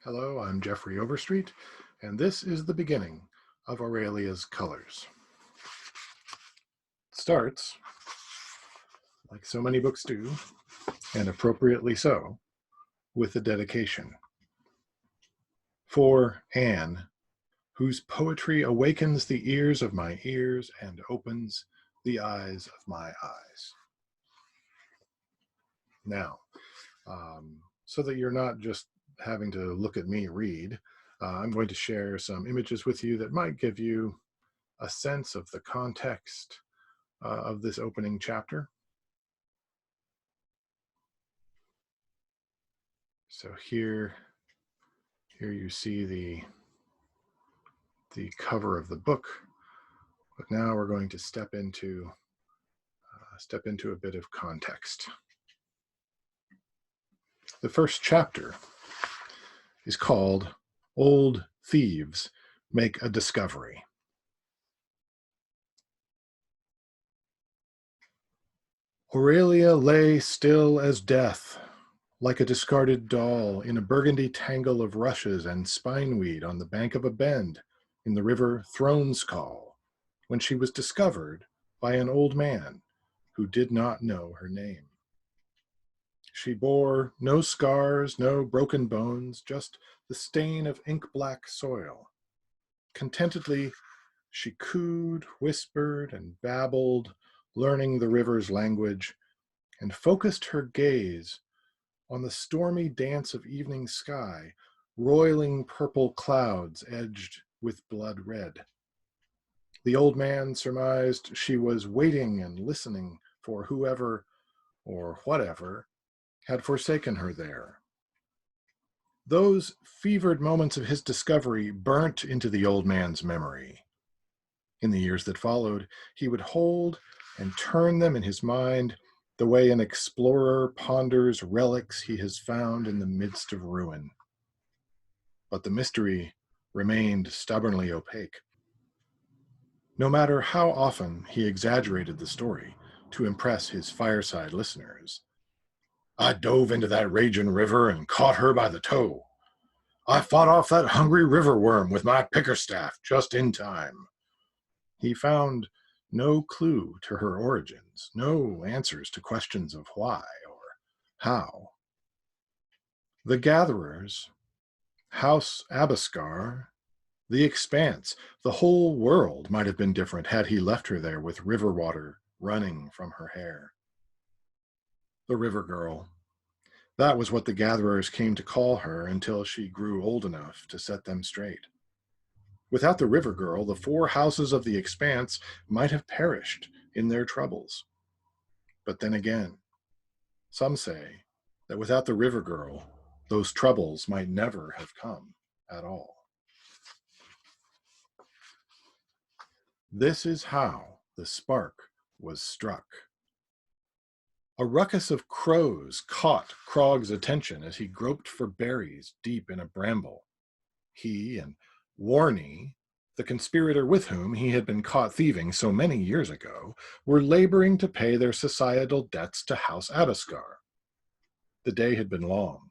Hello, I'm Jeffrey Overstreet, and this is the beginning of Auralia's Colors. It starts, like so many books do, and appropriately so, with a dedication. For Anne, whose poetry awakens the ears of my ears and opens the eyes of my eyes. Now, so that you're not just having to look at me read, I'm going to share some images with you that might give you a sense of the context of this opening chapter. So here you see the cover of the book, but now we're going to step into a bit of context. The first chapter is called "Old Thieves Make a Discovery." Auralia lay still as death, like a discarded doll in a burgundy tangle of rushes and spineweed on the bank of a bend in the river Throne's Call, when she was discovered by an old man who did not know her name. She bore no scars, no broken bones, just the stain of ink-black soil. Contentedly, she cooed, whispered, and babbled, learning the river's language, and focused her gaze on the stormy dance of evening sky, roiling purple clouds edged with blood red. The old man surmised she was waiting and listening for whoever or whatever had forsaken her there. Those fevered moments of his discovery burnt into the old man's memory. In the years that followed, he would hold and turn them in his mind the way an explorer ponders relics he has found in the midst of ruin. But the mystery remained stubbornly opaque. No matter how often he exaggerated the story to impress his fireside listeners. I dove into that raging river and caught her by the toe. I fought off that hungry river worm with my pickerstaff just in time. He found no clue to her origins, no answers to questions of why or how. The gatherers, House Abascar, the expanse, the whole world might have been different had he left her there with river water running from her hair. The river girl. That was what the gatherers came to call her until she grew old enough to set them straight. Without the river girl, the 4 houses of the expanse might have perished in their troubles. But then again, some say that without the river girl, those troubles might never have come at all. This is how the spark was struck. A ruckus of crows caught Krog's attention as he groped for berries deep in a bramble. He and Warney, the conspirator with whom he had been caught thieving so many years ago, were laboring to pay their societal debts to House Abascar. The day had been long,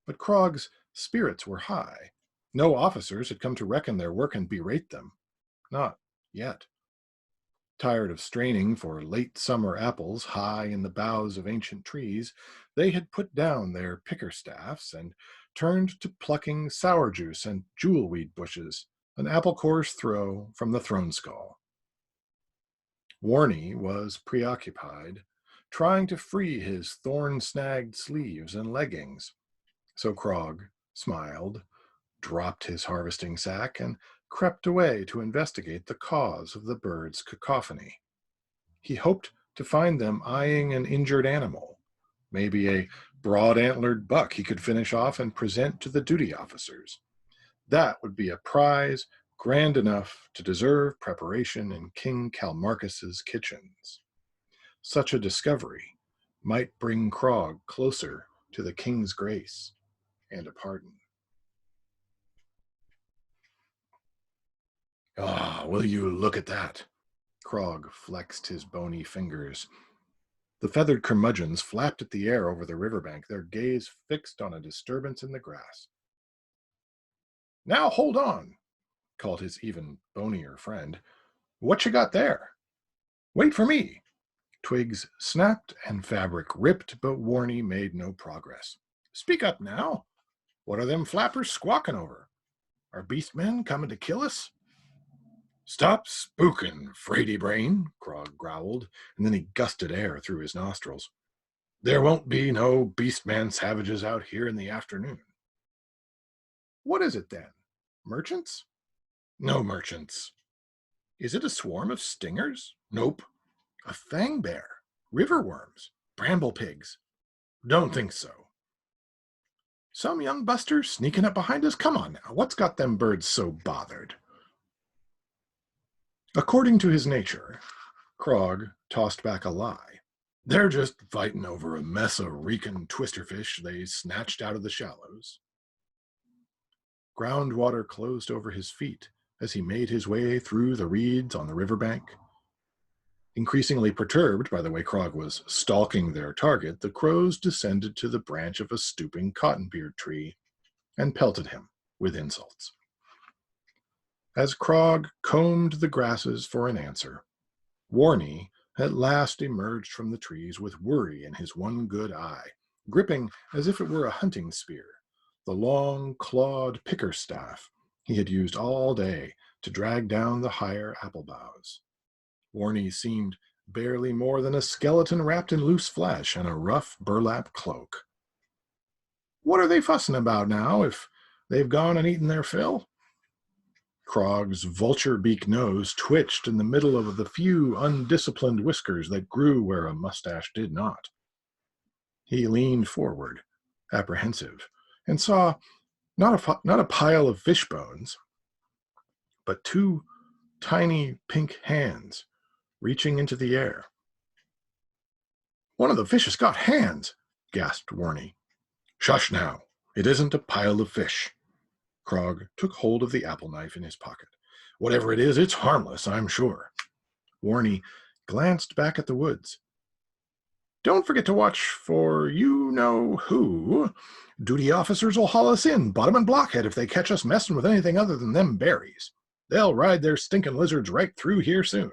but Krog's spirits were high. No officers had come to reckon their work and berate them. Not yet. Tired of straining for late summer apples high in the boughs of ancient trees, they had put down their picker-staffs and turned to plucking sour juice and jewelweed bushes, an apple core's throw from the throne skull. Warney was preoccupied, trying to free his thorn-snagged sleeves and leggings, so Krog smiled, dropped his harvesting sack, and crept away to investigate the cause of the birds' cacophony. He hoped to find them eyeing an injured animal, maybe a broad-antlered buck he could finish off and present to the duty officers. That would be a prize grand enough to deserve preparation in King Calmarcus's kitchens. Such a discovery might bring Krog closer to the king's grace and a pardon. Ah, will you look at that? Krog flexed his bony fingers. The feathered curmudgeons flapped at the air over the riverbank, their gaze fixed on a disturbance in the grass. Now hold on, called his even bonier friend. What you got there? Wait for me. Twigs snapped and fabric ripped, but Warney made no progress. Speak up now. What are them flappers squawking over? Are beast men coming to kill us? Stop spooking, Fraidy Brain, Krog growled, and then he gusted air through his nostrils. There won't be no beastman savages out here in the afternoon. What is it then? Merchants? No merchants. Is it a swarm of stingers? Nope. A fang bear, river worms, bramble pigs. Don't think so. Some young busters sneaking up behind us? Come on now, what's got them birds so bothered? According to his nature, Krog tossed back a lie. They're just fighting over a mess of reeking twisterfish they snatched out of the shallows. Groundwater closed over his feet as he made his way through the reeds on the riverbank. Increasingly perturbed by the way Krog was stalking their target, the crows descended to the branch of a stooping cottonbeard tree and pelted him with insults. As Krog combed the grasses for an answer, Warney at last emerged from the trees with worry in his one good eye, gripping as if it were a hunting spear, the long, clawed picker staff he had used all day to drag down the higher apple boughs. Warney seemed barely more than a skeleton wrapped in loose flesh and a rough burlap cloak. What are they fussing about now, if they've gone and eaten their fill? Krog's vulture beak nose twitched in the middle of the few undisciplined whiskers that grew where a mustache did not. He leaned forward, apprehensive, and saw not a pile of fish bones, but two tiny pink hands reaching into the air. One of the fish has got hands, gasped Warney. Shush now. It isn't a pile of fish. Krog took hold of the apple knife in his pocket. Whatever it is, it's harmless, I'm sure. Warney glanced back at the woods. Don't forget to watch for you-know-who. Duty officers will haul us in, bottom and blockhead, if they catch us messing with anything other than them berries. They'll ride their stinking lizards right through here soon.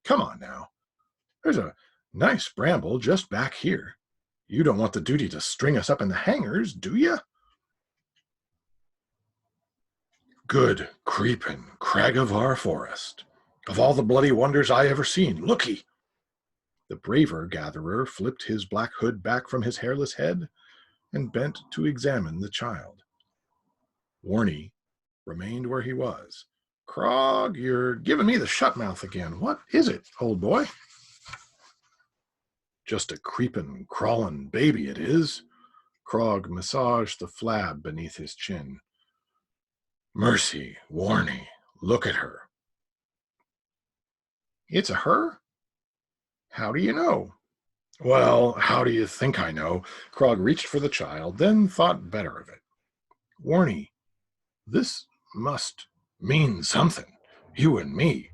Come on now. There's a nice bramble just back here. You don't want the duty to string us up in the hangars, do you? Good creepin' crag of our forest. Of all the bloody wonders I ever seen, looky! The braver gatherer flipped his black hood back from his hairless head and bent to examine the child. Warney remained where he was. Krog, you're giving me the shut mouth again. What is it, old boy? Just a creepin', crawlin' baby it is. Krog massaged the flab beneath his chin. Mercy, Warney, look at her. It's a her? How do you know? Well, how do you think I know? Krog reached for the child, then thought better of it. Warney, this must mean something. You and me.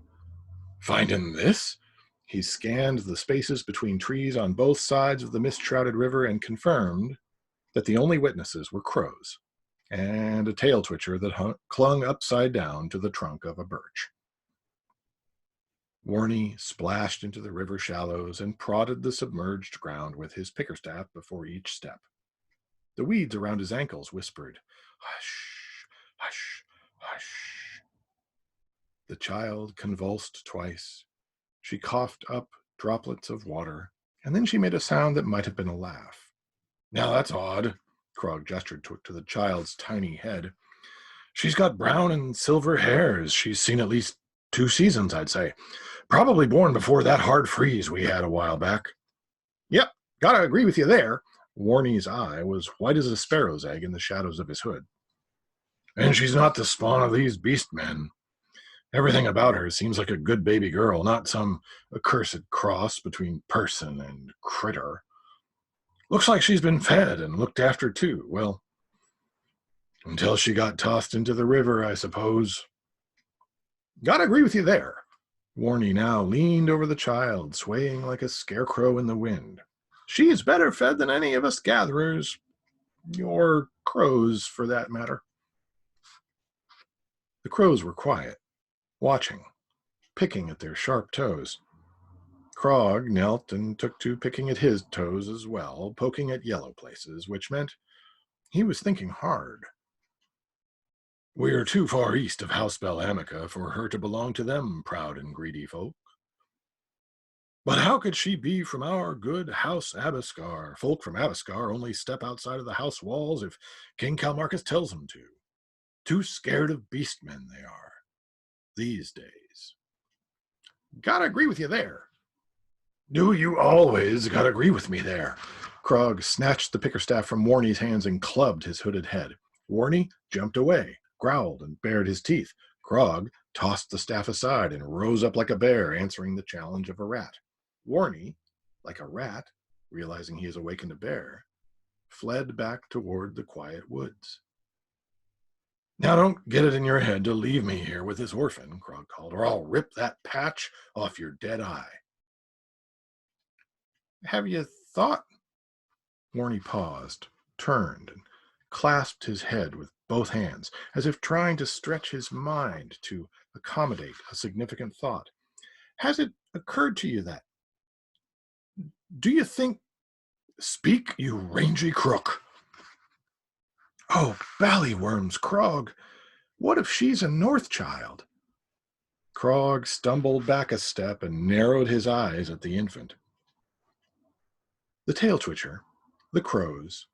Finding this? He scanned the spaces between trees on both sides of the mist-shrouded river and confirmed that the only witnesses were crows and a tail twitcher that clung upside down to the trunk of a birch. Warney splashed into the river shallows and prodded the submerged ground with his pickerstaff before each step. The weeds around his ankles whispered, hush, hush, hush. The child convulsed twice. She coughed up droplets of water, and then she made a sound that might have been a laugh. Now that's odd, Krog gestured to the child's tiny head. She's got brown and silver hairs. She's seen at least 2 seasons, I'd say. Probably born before that hard freeze we had a while back. Yep, gotta agree with you there. Warney's eye was white as a sparrow's egg in the shadows of his hood. And she's not the spawn of these beast men. Everything about her seems like a good baby girl, not some accursed cross between person and critter. Looks like she's been fed and looked after, too. Well, until she got tossed into the river, I suppose. Gotta agree with you there. Warney now leaned over the child, swaying like a scarecrow in the wind. She's better fed than any of us gatherers, or crows, for that matter. The crows were quiet, watching, picking at their sharp toes. Krog knelt and took to picking at his toes as well, poking at yellow places, which meant he was thinking hard. We're too far east of Housebell Amica for her to belong to them proud and greedy folk. But how could she be from our good House Abiscar? Folk from Abiscar only step outside of the house walls if King Calmarcus tells them to. Too scared of beastmen they are, these days. Gotta agree with you there. Do you always gotta agree with me there? Krog snatched the pickerstaff from Warney's hands and clubbed his hooded head. Warney jumped away, growled, and bared his teeth. Krog tossed the staff aside and rose up like a bear, answering the challenge of a rat. Warney, like a rat, realizing he has awakened a bear, fled back toward the quiet woods. Now don't get it in your head to leave me here with this orphan, Krog called, or I'll rip that patch off your dead eye. Have you thought? Warney paused, turned, and clasped his head with both hands, as if trying to stretch his mind to accommodate a significant thought. Has it occurred to you that? Do you think? Speak, you rangy crook. Oh, ballyworms, Krog. What if she's a North child? Krog stumbled back a step and narrowed his eyes at the infant. The tail twitcher, the crows,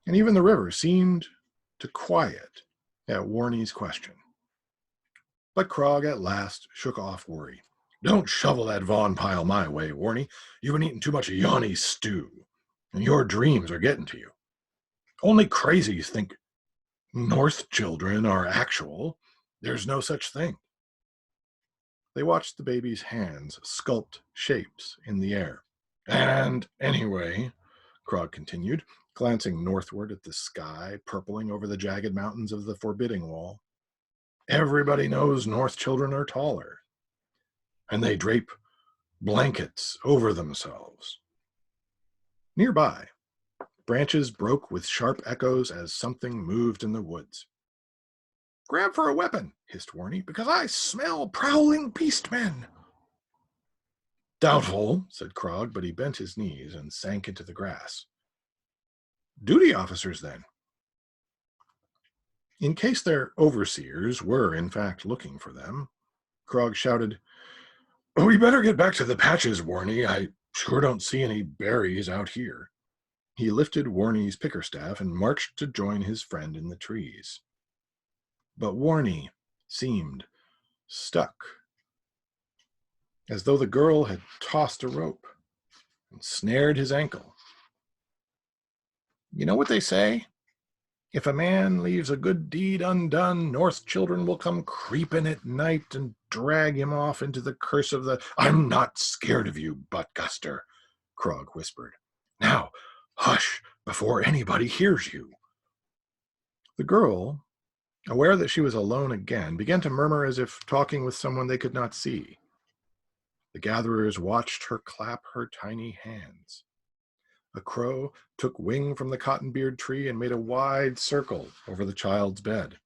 and even the river seemed to quiet at Warney's question. But Krog at last shook off worry. Don't shovel that Vaughn pile my way, Warney. You've been eating too much Yanni stew, and your dreams are getting to you. Only crazies think North children are actual. There's no such thing. They watched the baby's hands sculpt shapes in the air. And anyway, Krog continued, glancing northward at the sky purpling over the jagged mountains of the forbidding wall, everybody knows North children are taller, and they drape blankets over themselves. Nearby, branches broke with sharp echoes as something moved in the woods. Grab for a weapon, hissed Warney, because I smell prowling beastmen. Doubtful, said Krog, but he bent his knees and sank into the grass. Duty officers, then. In case their overseers were in fact looking for them, Krog shouted, We better get back to the patches, Warney. I sure don't see any berries out here. He lifted Warney's pickerstaff and marched to join his friend in the trees. But Warney seemed stuck, as though the girl had tossed a rope and snared his ankle. You know what they say? If a man leaves a good deed undone, North children will come creeping at night and drag him off into the curse of the... I'm not scared of you, Buttguster, Krog whispered. Now, hush, before anybody hears you. The girl, aware that she was alone again, began to murmur as if talking with someone they could not see. The gatherers watched her clap her tiny hands. A crow took wing from the cottonbeard tree and made a wide circle over the child's bed.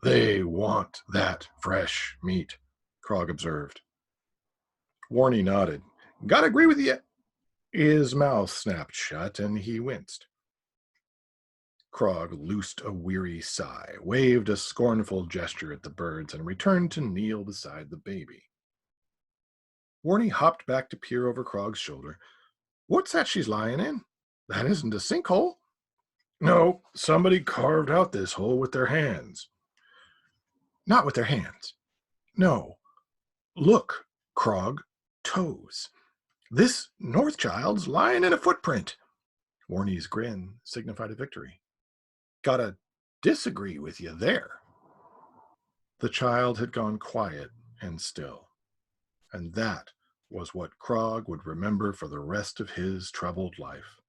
They want that fresh meat, Krog observed. Warney nodded. Gotta agree with you. His mouth snapped shut and he winced. Krog loosed a weary sigh, waved a scornful gesture at the birds, and returned to kneel beside the baby. Warney hopped back to peer over Krog's shoulder. What's that she's lying in? That isn't a sinkhole. No, somebody carved out this hole with their hands. Not with their hands. No. Look, Krog, toes. This North child's lying in a footprint. Warney's grin signified a victory. Gotta disagree with you there. The child had gone quiet and still, and that was what Krog would remember for the rest of his troubled life.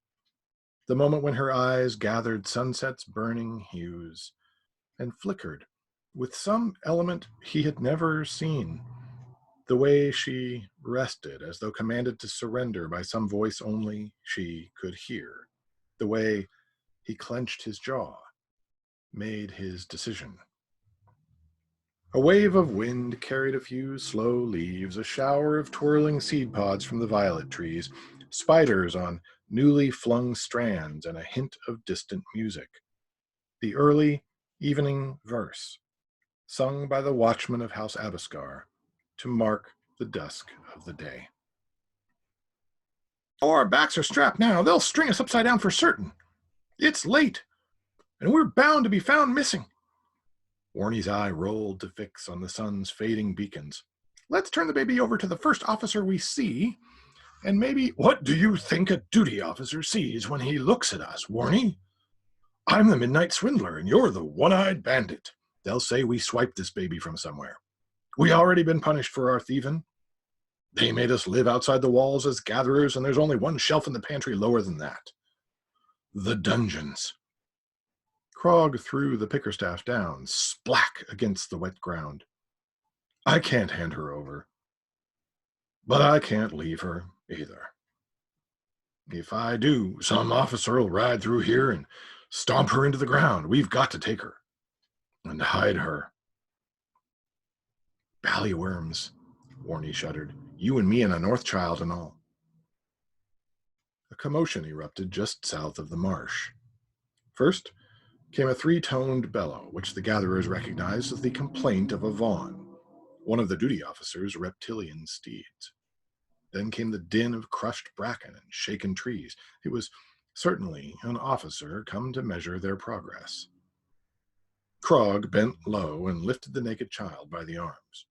The moment when her eyes gathered sunset's burning hues and flickered with some element he had never seen, the way she rested as though commanded to surrender by some voice only she could hear, the way he clenched his jaw, made his decision. A wave of wind carried a few slow leaves, a shower of twirling seed pods from the violet trees, spiders on newly flung strands, and a hint of distant music. The early evening verse, sung by the watchman of House Abascar to mark the dusk of the day. Oh, our backs are strapped now. They'll string us upside down for certain. It's late, and we're bound to be found missing. Warnie's eye rolled to fix on the sun's fading beacons. Let's turn the baby over to the first officer we see, and maybe... What do you think a duty officer sees when he looks at us, Warnie? I'm the midnight swindler, and you're the one-eyed bandit. They'll say we swiped this baby from somewhere. We already been punished for our thieving. They made us live outside the walls as gatherers, and there's only one shelf in the pantry lower than that. The dungeons. Krog threw the pickerstaff down, splack against the wet ground. I can't hand her over. But I can't leave her either. If I do, some officer will ride through here and stomp her into the ground. We've got to take her and hide her. Ballyworms, Warnie shuddered. You and me and a North child and all. A commotion erupted just south of the marsh. First came a three-toned bellow, which the gatherers recognized as the complaint of a Vaughn, one of the duty officer's reptilian steeds. Then came the din of crushed bracken and shaken trees. It was certainly an officer come to measure their progress. Krog bent low and lifted the naked child by the arms.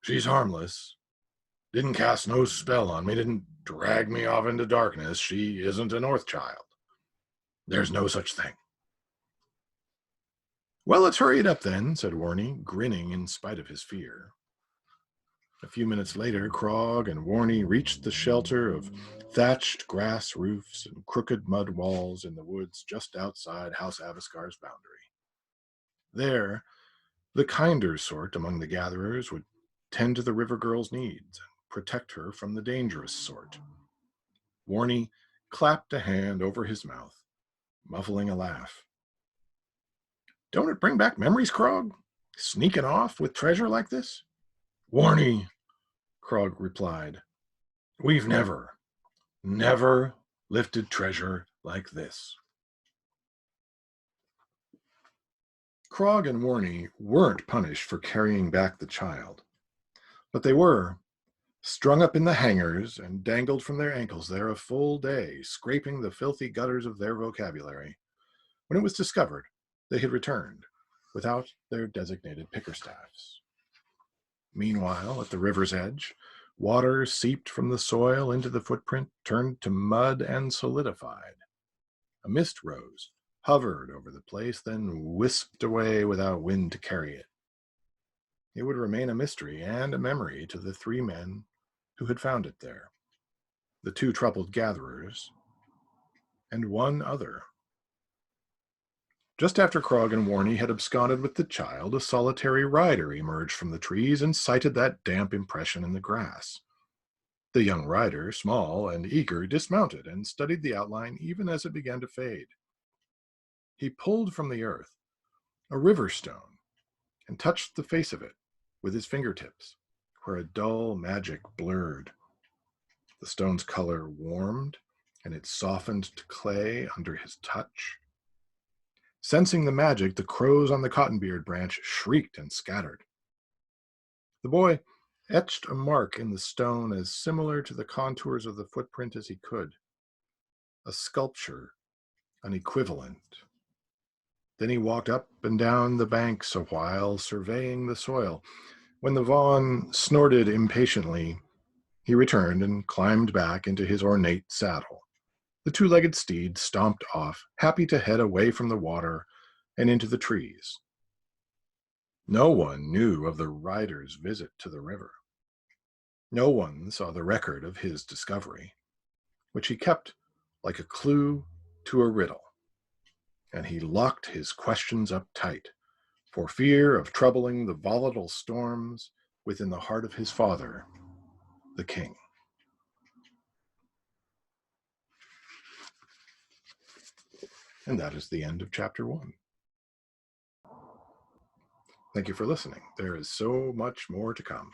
She's harmless. Didn't cast no spell on me, didn't drag me off into darkness. She isn't a North child. There's no such thing. Well, let's hurry it up then, said Warnie, grinning in spite of his fear. A few minutes later, Krog and Warnie reached the shelter of thatched grass roofs and crooked mud walls in the woods just outside House Avascar's boundary. There, the kinder sort among the gatherers would tend to the river girl's needs and protect her from the dangerous sort. Warnie clapped a hand over his mouth, muffling a laugh. Don't it bring back memories, Krog? Sneaking off with treasure like this? Warnie, Krog replied, we've never lifted treasure like this. Krog and Warnie weren't punished for carrying back the child, but they were strung up in the hangers and dangled from their ankles there a full day, scraping the filthy gutters of their vocabulary. When it was discovered, they had returned without their designated pickerstaffs. Meanwhile, at the river's edge, water seeped from the soil into the footprint, turned to mud and solidified. A mist rose, hovered over the place, then whisked away without wind to carry it. It would remain a mystery and a memory to the three men who had found it there, the two troubled gatherers, and one other. Just after Krog and Warnie had absconded with the child, a solitary rider emerged from the trees and sighted that damp impression in the grass. The young rider, small and eager, dismounted and studied the outline even as it began to fade. He pulled from the earth a river stone and touched the face of it with his fingertips, where a dull magic blurred. The stone's color warmed, and it softened to clay under his touch. Sensing the magic, the crows on the cottonbeard branch shrieked and scattered. The boy etched a mark in the stone as similar to the contours of the footprint as he could. A sculpture, an equivalent. Then he walked up and down the banks a while, surveying the soil. When the Vaughn snorted impatiently, he returned and climbed back into his ornate saddle. The two-legged steed stomped off, happy to head away from the water and into the trees. No one knew of the rider's visit to the river. No one saw the record of his discovery, which he kept like a clue to a riddle, and he locked his questions up tight for fear of troubling the volatile storms within the heart of his father, the king. And that is the end of chapter 1. Thank you for listening. There is so much more to come.